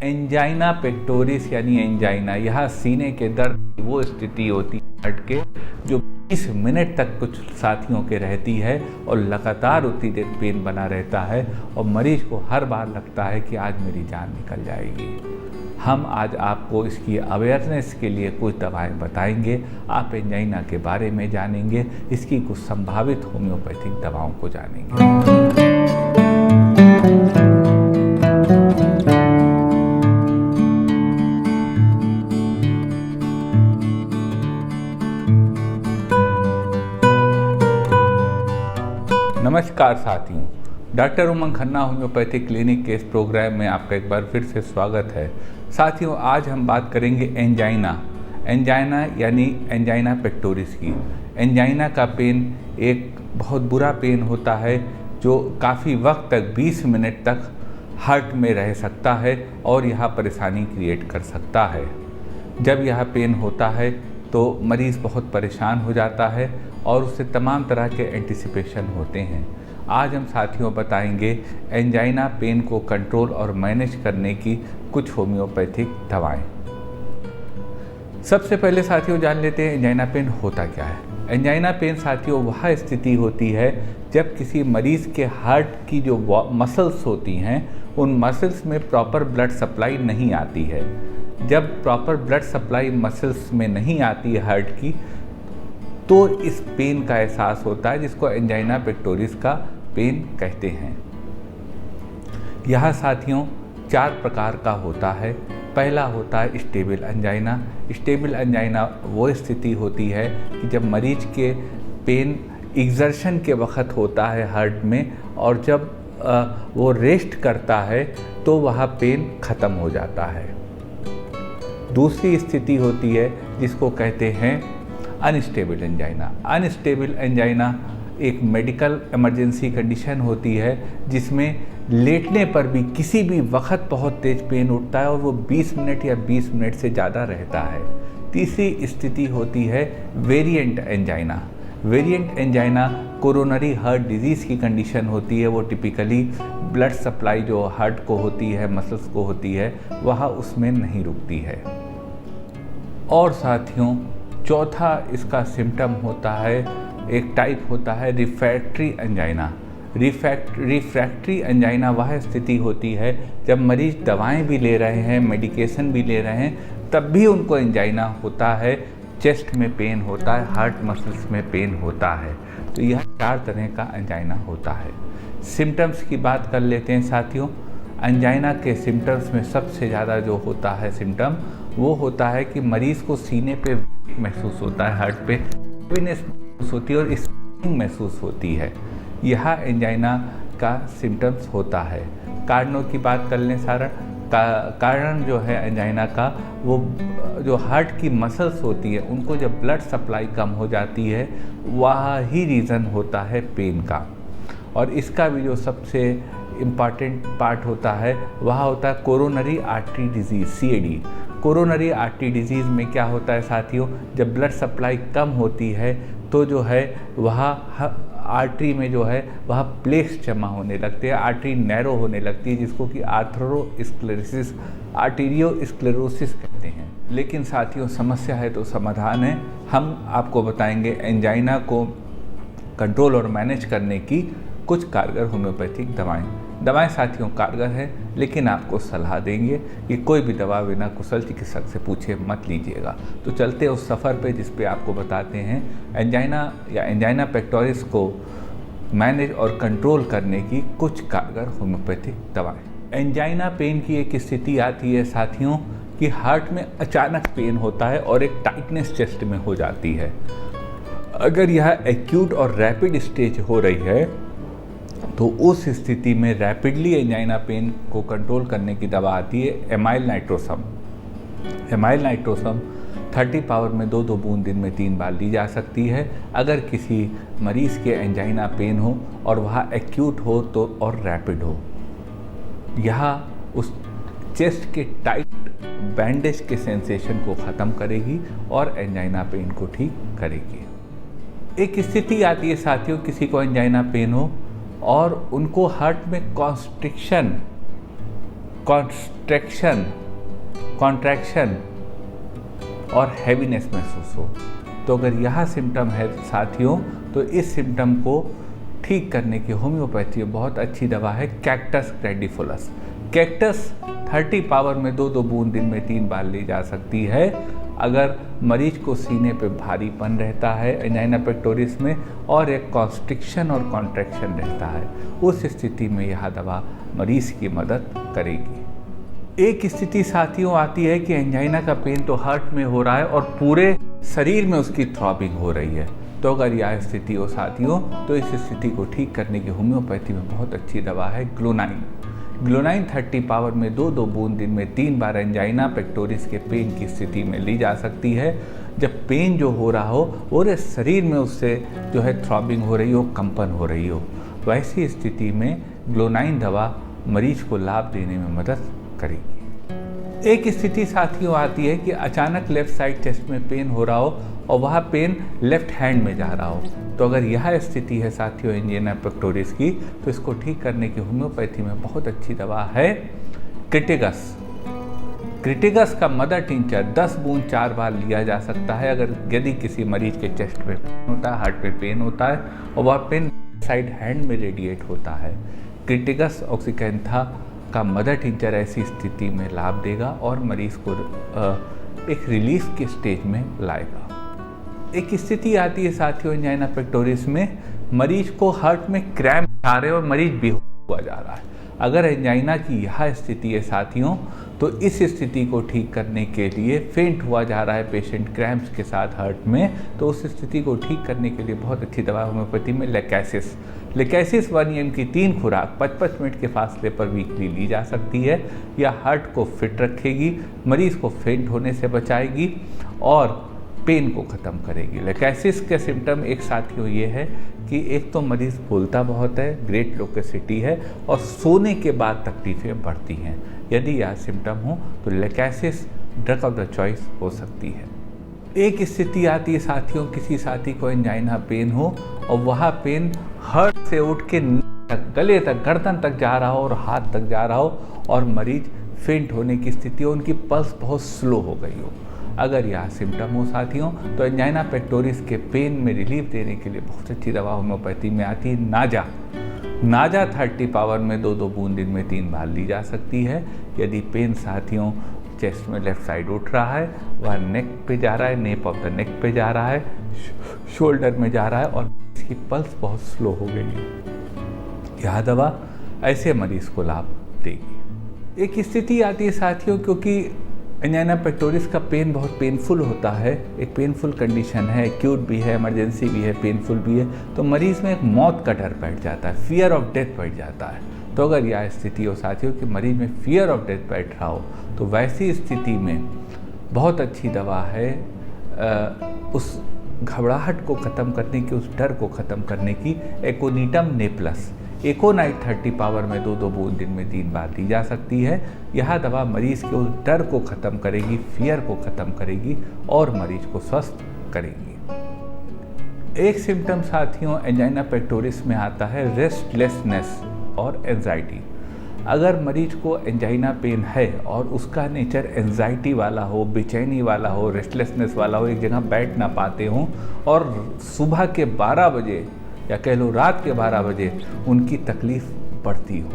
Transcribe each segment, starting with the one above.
Angina pectoris यानी angina, यह सीने के दर्द की वो स्थिति होती है हार्ट के जो 20 मिनट तक कुछ साथियों के रहती है और लगातार उतनी देर पेन बना रहता है और मरीज को हर बार लगता है कि आज मेरी जान निकल जाएगी। हम आज आपको इसकी अवेयरनेस के लिए कुछ दवाएं बताएंगे। आप एंजाइना के बारे में जानेंगे, इसकी कुछ संभावित होम्योपैथिक दवाओं को जानेंगे। नमस्कार साथियों, डॉक्टर उमंग खन्ना होम्योपैथिक क्लिनिक के इस प्रोग्राम में आपका एक बार फिर से स्वागत है। साथियों, आज हम बात करेंगे एंजाइना यानी एंजाइना पेक्टोरिस की। एंजाइना का पेन एक बहुत बुरा पेन होता है जो काफ़ी वक्त तक 20 मिनट तक हार्ट में रह सकता है और यह परेशानी क्रिएट कर सकता है। जब यह पेन होता है तो मरीज़ बहुत परेशान हो जाता है और उससे तमाम तरह के एंटिसिपेशन होते हैं। आज हम साथियों बताएंगे एंजाइना पेन को कंट्रोल और मैनेज करने की कुछ होम्योपैथिक दवाएं। सबसे पहले साथियों जान लेते हैं एंजाइना पेन होता क्या है। एंजाइना पेन साथियों वह स्थिति होती है जब किसी मरीज़ के हार्ट की जो मसल्स होती हैं उन मसल्स में प्रॉपर ब्लड सप्लाई नहीं आती है। जब प्रॉपर ब्लड सप्लाई मसल्स में नहीं आती है हार्ट की, तो इस पेन का एहसास होता है जिसको एंजाइना पेक्टोरिस का पेन कहते हैं। यह साथियों 4 प्रकार का होता है। पहला होता है स्टेबल एंजाइना। स्टेबल एंजाइना वो स्थिति होती है कि जब मरीज के पेन एग्जर्शन के वक्त होता है हार्ट में और जब वो रेस्ट करता है तो वह पेन ख़त्म हो जाता है। दूसरी स्थिति होती है जिसको कहते हैं अनस्टेबल एंजाइना। अनस्टेबल एंजाइना एक मेडिकल इमरजेंसी कंडीशन होती है जिसमें लेटने पर भी किसी भी वक्त बहुत तेज पेन उठता है और वो 20 मिनट या 20 मिनट से ज़्यादा रहता है। तीसरी स्थिति होती है variant angina. Variant angina coronary heart disease की कंडीशन होती है। वो टिपिकली ब्लड सप्लाई जो हार्ट को होती है, मसल्स को होती है, वह उसमें नहीं रुकती है। और साथियों चौथा इसका सिम्टम होता है, एक टाइप होता है रिफ्रैक्टरी एंजाइना। रिफ्रैक्टरी एंजाइना वह स्थिति होती है जब मरीज दवाएं भी ले रहे हैं, मेडिकेशन भी ले रहे हैं, तब भी उनको एंजाइना होता है, चेस्ट में पेन होता है, हार्ट मसल्स में पेन होता है। तो यह 4 तरह का एंजाइना होता है। सिम्टम्स की बात कर लेते हैं साथियों। एंजाइना के सिम्टम्स में सबसे ज़्यादा जो होता है सिम्टम वो होता है कि मरीज़ को सीने पे महसूस होता है, हार्ट पे हेवीनेस महसूस होती है और स्वेलिंग महसूस होती है। यह एंजाइना का सिम्टम्स होता है। कारणों की बात कर लें कारण जो है एंजाइना का, वो जो हार्ट की मसल्स होती है उनको जब ब्लड सप्लाई कम हो जाती है वह ही रीज़न होता है पेन का। और इसका भी जो सबसे इम्पॉर्टेंट पार्ट होता है वह होता है coronary artery disease, CAD। Coronary artery disease में क्या होता है साथियों, जब ब्लड सप्लाई कम होती है तो जो है वह आर्टरी में जो है वह प्लेक्स जमा होने लगते हैं, आर्टरी नैरो होने लगती है जिसको कि आर्टेरियोस्क्लेरोसिस कहते हैं। लेकिन साथियों समस्या है तो समाधान है। हम आपको बताएंगे एंजाइना को कंट्रोल और मैनेज करने की कुछ कारगर होम्योपैथिक दवाएं साथियों कारगर है, लेकिन आपको सलाह देंगे कि कोई भी दवा बिना कुशल चिकित्सक से पूछे मत लीजिएगा। तो चलते हैं उस सफ़र पे जिस पे आपको बताते हैं एंजाइना या एंजाइना पेक्टोरिस को मैनेज और कंट्रोल करने की कुछ कारगर होम्योपैथिक दवाएं। एंजाइना पेन की एक स्थिति आती है साथियों कि हार्ट में अचानक पेन होता है और एक टाइटनेस चेस्ट में हो जाती है। अगर यह एक्यूट और रैपिड स्टेज हो रही है तो उस स्थिति में रैपिडली एंजाइना पेन को कंट्रोल करने की दवा आती है एमाइल नाइट्रोसम। एमाइल नाइट्रोसम 30 पावर में 2-2 बूंद दिन में 3 बार ली जा सकती है। अगर किसी मरीज़ के एंजाइना पेन हो और वह एक्यूट हो तो और रैपिड हो, यह उस चेस्ट के टाइट बैंडेज के सेंसेशन को ख़त्म करेगी और एंजाइना पेन को ठीक करेगी। एक स्थिति आती है साथियों, किसी को एंजाइना पेन हो और उनको हार्ट में कॉन्स्ट्रिक्शन कॉन्ट्रैक्शन और हैवीनेस महसूस हो। तो अगर यह सिम्टम है साथियों, तो इस सिम्टम को ठीक करने की होम्योपैथी में बहुत अच्छी दवा है कैक्टस ग्रैंडिफोलस। कैक्टस 30 पावर में 2-2 बूंद दिन में 3 बार ली जा सकती है। अगर मरीज को सीने पे भारीपन रहता है एंजाइना पेक्टोरिस में और एक कॉन्स्ट्रिक्शन और कॉन्ट्रैक्शन रहता है, उस स्थिति में यह दवा मरीज की मदद करेगी। एक स्थिति साथियों आती है कि एंजाइना का पेन तो हार्ट में हो रहा है और पूरे शरीर में उसकी थ्रॉबिंग हो रही है। तो अगर यह स्थिति हो साथियों, तो इस स्थिति को ठीक करने की होम्योपैथी में बहुत अच्छी दवा है ग्लोनाइन। ग्लोनाइन 30 पावर में 2-2 बूंद दिन में 3 बार एंजाइना पेक्टोरिस के पेन की स्थिति में ली जा सकती है। जब पेन जो हो रहा हो पूरे शरीर में उससे जो है थ्रॉबिंग हो रही हो, कंपन हो रही हो, वैसी स्थिति में ग्लोनाइन दवा मरीज को लाभ देने में मदद करेगी। एक स्थिति साथियों आती है कि अचानक लेफ्ट साइड चेस्ट में पेन हो रहा हो और वह पेन लेफ्ट हैंड में जा रहा हो। तो अगर यह स्थिति है साथियों एंजाइना पेक्टोरिस की, तो इसको ठीक करने की होम्योपैथी में बहुत अच्छी दवा है क्रिटिगस। क्रिटिगस का मदर टिंचर 10 बूंद 4 बार लिया जा सकता है अगर यदि किसी मरीज के चेस्ट में पेन होता है, हार्ट में पेन होता है और वह पेन साइड हैंड में रेडिएट होता है। क्रिटिगस ऑक्सीकेंथा का मदर टिंचर ऐसी स्थिति में लाभ देगा और मरीज को एक रिलीफ के स्टेज में लाएगा। एक स्थिति आती है साथियों एंजाइना पेक्टोरिस में, मरीज को हार्ट में क्रैम्प आ रहे और मरीज बेहोश हुआ जा रहा है। अगर एंजाइना की यह स्थिति है साथियों, तो इस स्थिति को ठीक करने के लिए फेंट हुआ जा रहा है पेशेंट क्रैम्प्स के साथ हार्ट में, तो उस स्थिति को ठीक करने के लिए बहुत अच्छी दवा होम्योपैथी में लेकैसिस। लेकैसिस 1 EM की 3 खुराक 55 मिनट के फासले पर वीकली ली जा सकती है। यह हार्ट को फिट रखेगी, मरीज को फेंट होने से बचाएगी और पेन को ख़त्म करेगी। लेकैसिस के सिम्टम एक साथियों ये है कि एक तो मरीज़ बोलता बहुत है, ग्रेट लोकेसिटी है और सोने के बाद तकलीफ़ें बढ़ती हैं। यदि यह सिम्टम हो तो Lachesis drug of the choice हो सकती है। एक स्थिति आती है साथियों, किसी साथी को एंजाइना पेन हो और वह पेन हार्ट से उठ के गले तक, गर्दन तक जा रहा हो और हाथ तक जा रहा हो और मरीज फेंट होने की स्थिति हो, उनकी पल्स बहुत स्लो हो गई हो। अगर यह सिम्टम हो साथियों, तो एंजाइना पेक्टोरिस के पेन में रिलीफ देने के लिए बहुत अच्छी दवा होम्योपैथी में आती है नाजा। नाजा 30 पावर में 2-2 बूंद दिन में 3 बार ली जा सकती है। यदि पेन साथियों चेस्ट में लेफ्ट साइड उठ रहा है, वह नेक पे जा रहा है, नेप ऑफ द नेक पे जा रहा है, शोल्डर में जा रहा है और इसकी पल्स बहुत स्लो हो गई है, यह दवा ऐसे मरीज को लाभ देगी। एक स्थिति आती है साथियों, क्योंकि एंजाइना पेक्टोरिस का पेन बहुत पेनफुल होता है, एक पेनफुल कंडीशन है, एक्यूट भी है, इमरजेंसी भी है, पेनफुल भी है, तो मरीज़ में एक मौत का डर बैठ जाता है, फियर ऑफ डेथ बैठ जाता है। तो अगर यह स्थिति हो साथियों कि मरीज में फियर ऑफ डेथ बैठ रहा हो, तो वैसी स्थिति में बहुत अच्छी दवा है उस घबराहट को ख़त्म करने की, उस डर को ख़त्म करने की, एकोनिटम नेप्लस। एकोनाइट 30 पावर में 2-2 बूंद दिन में 3 बार दी जा सकती है। यह दवा मरीज़ के उस डर को ख़त्म करेगी, फियर को ख़त्म करेगी और मरीज को स्वस्थ करेगी। एक सिम्टम साथियों एंजाइना पेक्टोरिस में आता है रेस्टलेसनेस और एंजाइटी। अगर मरीज को एंजाइना पेन है और उसका नेचर एंजाइटी वाला हो, बेचैनी वाला हो, रेस्टलेसनेस वाला हो, एक जगह बैठ ना पाते हों और सुबह के 12 बजे या कह लो रात के 12 बजे उनकी तकलीफ़ बढ़ती हो,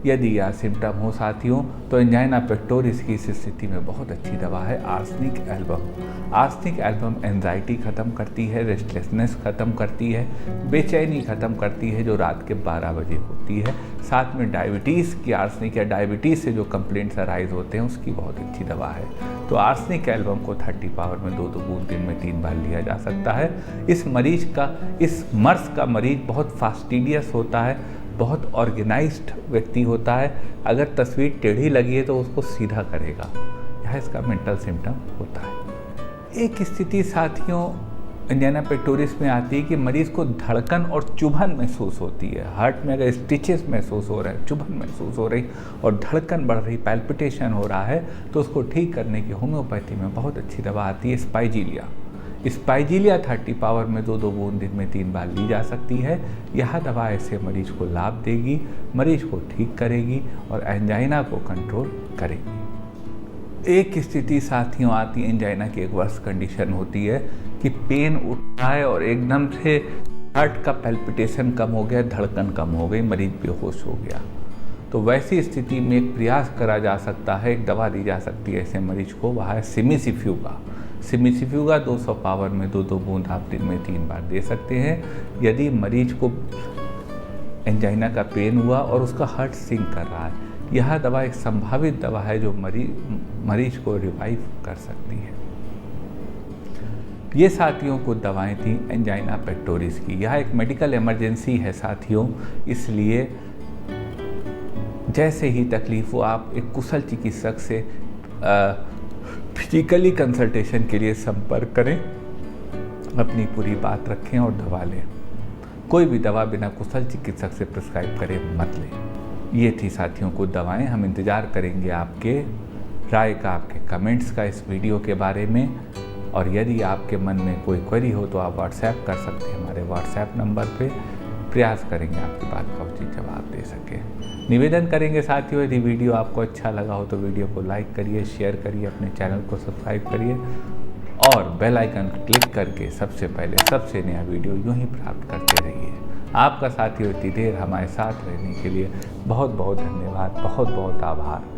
यदि यह सिम्टम हो साथियों, तो एंजाइना पेक्टोरिस की इस स्थिति में बहुत अच्छी दवा है arsenic album. Arsenic album anxiety ख़त्म करती है, रेस्टलेसनेस ख़त्म करती है, बेचैनी ख़त्म करती है जो रात के 12 बजे होती है। साथ में डायबिटीज़ की आर्सेनिक या डायबिटीज़ से जो कंप्लेंट्स अराइज होते हैं उसकी बहुत अच्छी दवा है। तो आर्सेनिक एल्बम को 30 पावर में 2-2 बूंद दिन में 3 बार लिया जा सकता है। इस मर्स का मरीज बहुत फास्टिडियस होता है, बहुत ऑर्गेनाइज्ड व्यक्ति होता है। अगर तस्वीर टेढ़ी लगी है तो उसको सीधा करेगा, यह इसका मेंटल सिम्टम होता है। एक स्थिति साथियों एंजाइना पेक्टोरिस में आती है कि मरीज़ को धड़कन और चुभन महसूस होती है। हार्ट में अगर स्टिचेस महसूस हो रहे हैं, चुभन महसूस हो रही और धड़कन बढ़ रही, पैल्पिटेशन हो रहा है, तो उसको ठीक करने की होम्योपैथी में बहुत अच्छी दवा आती है स्पाइजीलिया। स्पाइजीलिया 30 पावर में 2-2 बूंद दिन में 3 बार ली जा सकती है। यह दवा ऐसे मरीज को लाभ देगी, मरीज को ठीक करेगी और एंजाइना को कंट्रोल करेगी। एक स्थिति साथियों आती है, एंजाइना की एक वर्स्ट कंडीशन होती है कि पेन उठता है और एकदम से हार्ट का पैल्पिटेशन कम हो गया, धड़कन कम हो गई, मरीज बेहोश हो गया। तो वैसी स्थिति में एक प्रयास करा जा सकता है, एक दवा दी जा सकती है ऐसे मरीज को, वह है सिमिसिफ्यूगा। सिमिसिफ्यूगा 200 पावर में 2-2 बूंद आप दिन में 3 बार दे सकते हैं। यदि मरीज को एंजाइना का पेन हुआ और उसका हार्ट सिंक कर रहा है, यह दवा एक संभावित दवा है जो मरीज को रिवाइव कर सकती है। ये साथियों को दवाएं थी एंजाइना पेक्टोरिस की। यह एक मेडिकल इमरजेंसी है साथियों, इसलिए जैसे ही तकलीफ हो आप एक कुशल चिकित्सक से फिजिकली कंसल्टेशन के लिए संपर्क करें, अपनी पूरी बात रखें और दवा लें। कोई भी दवा बिना कुशल चिकित्सक से प्रिस्क्राइब करे मत लें। ये थी साथियों को दवाएं। हम इंतज़ार करेंगे आपके राय का, आपके कमेंट्स का इस वीडियो के बारे में। और यदि आपके मन में कोई क्वेरी हो तो आप व्हाट्सएप कर सकते हैं हमारे व्हाट्सएप नंबर पे। प्रयास करेंगे आपकी बात का उचित जवाब दे सके। निवेदन करेंगे साथियों, यदि वीडियो आपको अच्छा लगा हो तो वीडियो को लाइक करिए, शेयर करिए, अपने चैनल को सब्सक्राइब करिए और बेल आइकन क्लिक करके सबसे पहले सबसे नया वीडियो यूं ही प्राप्त करते रहिए। आपका साथियों इतनी देर हमारे साथ रहने के लिए बहुत बहुत धन्यवाद, बहुत बहुत आभार।